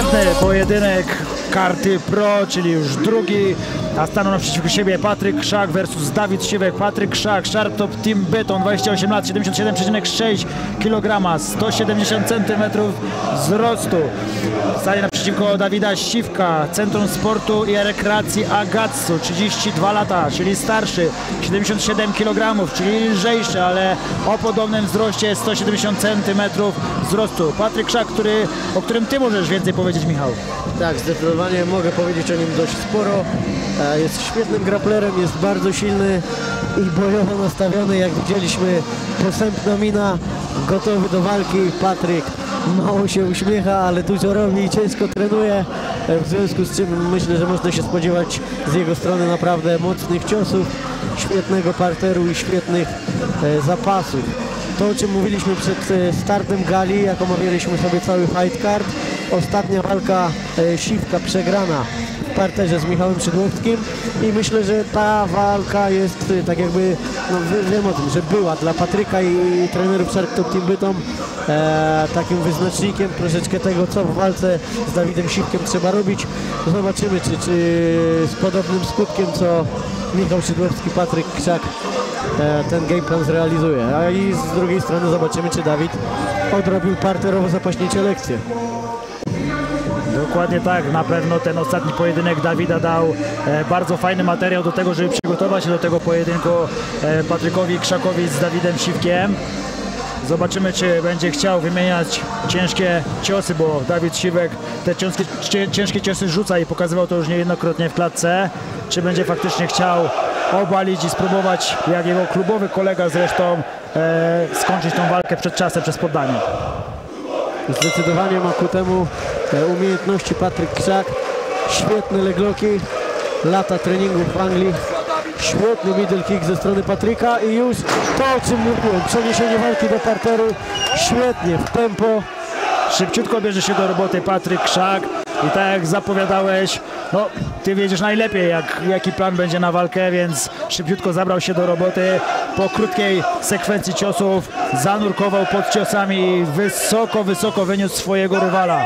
Następny pojedynek karty pro, czyli już drugi, a staną naprzeciwko siebie Patryk Krzak versus Dawid Siwek. Patryk Krzak, Sharp Top Team Bytom, 28 lat, 77,6 kg, 170 cm wzrostu. Stanie naprzeciwko Dawida Siwka, Centrum Sportu i Rekreacji Agatsu, 32 lata, czyli starszy, 77 kg, czyli lżejszy, ale o podobnym wzroście, 170 cm wzrostu. Patryk Krzak, o którym ty możesz więcej powiedzieć, Michał. Tak, zdecydowanie mogę powiedzieć o nim dość sporo. Jest świetnym grapplerem, jest bardzo silny i bojowo nastawiony. Jak widzieliśmy, posępna mina, gotowy do walki. Patryk mało się uśmiecha, ale dużo robi i ciężko trenuje. W związku z czym myślę, że można się spodziewać z jego strony naprawdę mocnych ciosów, świetnego parteru i świetnych zapasów. To, o czym mówiliśmy przed startem gali, jak omawialiśmy sobie cały fight card, ostatnia walka Siwka przegrana w parterze z Michałem Szydłowskim i myślę, że ta walka jest tak jakby, no wiem o tym, że była dla Patryka i trenerów Sharp Top Team Bytom takim wyznacznikiem troszeczkę tego, co w walce z Dawidem Siwkiem trzeba robić. Zobaczymy, czy z podobnym skutkiem, co Michał Szydłowski, Patryk Krzak ten game plan zrealizuje. A i z drugiej strony zobaczymy, czy Dawid odrobił parterowo-zapaśnicze lekcje. Dokładnie tak, na pewno ten ostatni pojedynek Dawida dał bardzo fajny materiał do tego, żeby przygotować się do tego pojedynku Patrykowi Krzakowi z Dawidem Siwkiem. Zobaczymy, czy będzie chciał wymieniać ciężkie ciosy, bo Dawid Siwek te ciężkie ciosy rzuca i pokazywał to już niejednokrotnie w klatce. Czy będzie faktycznie chciał obalić i spróbować, jak jego klubowy kolega zresztą, skończyć tą walkę przed czasem, przez poddanie. Zdecydowanie ma ku temu umiejętności Patryk Krzak. Świetne legloki, lata treningów w Anglii. Świetny middle kick ze strony Patryka i już to, o czym mówiłem, przeniesienie walki do parteru. Świetnie, w tempo. Szybciutko bierze się do roboty Patryk Krzak i tak jak zapowiadałeś, no ty wiedziesz najlepiej, jaki plan będzie na walkę, więc szybciutko zabrał się do roboty. Po krótkiej sekwencji ciosów zanurkował pod ciosami i wysoko wyniósł swojego rywala.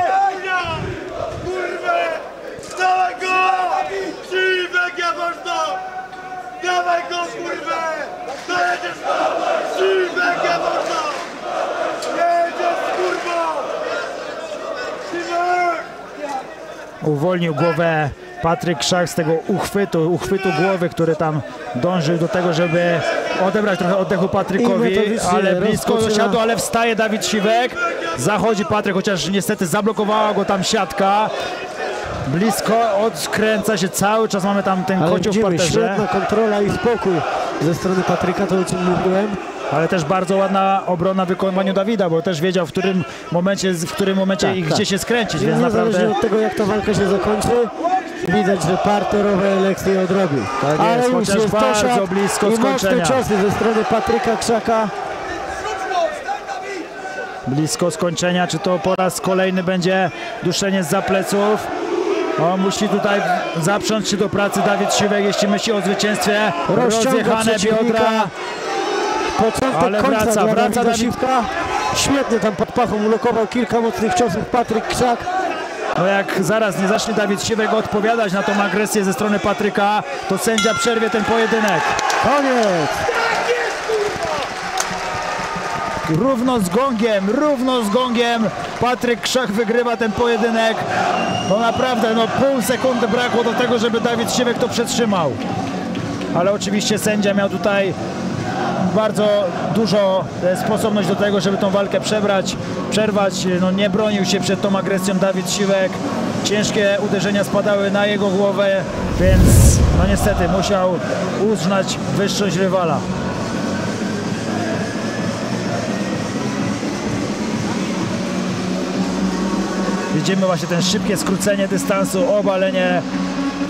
Dawaj go, kurwę! Dojedziesz to! Siwek, ja mordo! Jedziesz, kurwo! Siwek! Uwolnił głowę Patryk Krzak z tego uchwytu głowy, który tam dążył do tego, żeby odebrać trochę oddechu Patrykowi, ale blisko dosiadł, ale wstaje Dawid Siwek. Zachodzi Patryk, chociaż niestety zablokowała go tam siatka. Blisko, odkręca się cały czas, mamy tam ten kocioł w parterze. Świetna kontrola i spokój ze strony Patryka, to o czym mówiłem. Ale też bardzo ładna obrona w wykonaniu Dawida, bo też wiedział w którym momencie i gdzie się skręcić, więc niezależnie naprawdę... od tego, jak ta walka się zakończy, widać, że parterowe lekcje odrobił. Tak ale jest, już jest bardzo blisko i skończenia. mocne ciosy ze strony Patryka Krzaka. Blisko skończenia, czy to po raz kolejny będzie duszenie zza pleców? O, musi tutaj zaprząć się do pracy Dawid Siwek, jeśli myśli o zwycięstwie. Rozjechane biodra. Początek ale końca wraca Dawid Siwka. Świetnie tam pod pachą ulokował kilka mocnych ciosów Patryk Krzak. No jak zaraz nie zacznie Dawid Siwek odpowiadać na tą agresję ze strony Patryka, to sędzia przerwie ten pojedynek. Koniec! Równo z gongiem Patryk Krzak wygrywa ten pojedynek. No naprawdę, no pół sekundy brakło do tego, żeby Dawid Siwek to przetrzymał. Ale oczywiście sędzia miał tutaj bardzo dużo sposobność do tego, żeby tą walkę przerwać. No nie bronił się przed tą agresją Dawid Siwek. Ciężkie uderzenia spadały na jego głowę, więc no niestety musiał uznać wyższość rywala. Widzimy właśnie ten szybkie skrócenie dystansu, obalenie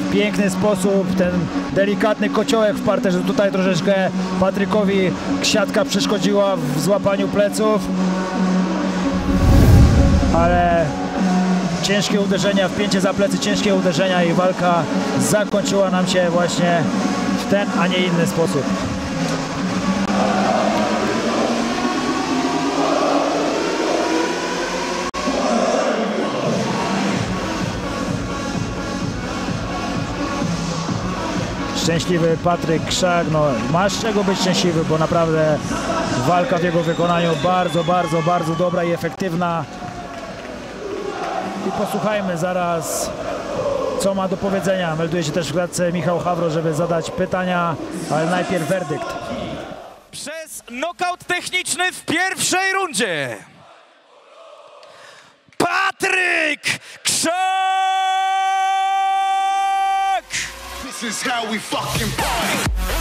w piękny sposób, ten delikatny kociołek w parterze. Tutaj troszeczkę Patrykowi siatka przeszkodziła w złapaniu pleców, ale ciężkie uderzenia, wpięcie za plecy, ciężkie uderzenia i walka zakończyła nam się właśnie w ten, a nie inny sposób. Szczęśliwy Patryk Krzak, no masz czego być szczęśliwy, bo naprawdę walka w jego wykonaniu bardzo dobra i efektywna. I posłuchajmy zaraz, co ma do powiedzenia. Melduje się też w klatce Michał Hawro, żeby zadać pytania, ale najpierw werdykt. Przez nokaut techniczny w pierwszej rundzie Patryk Krzak! This is how we fucking party.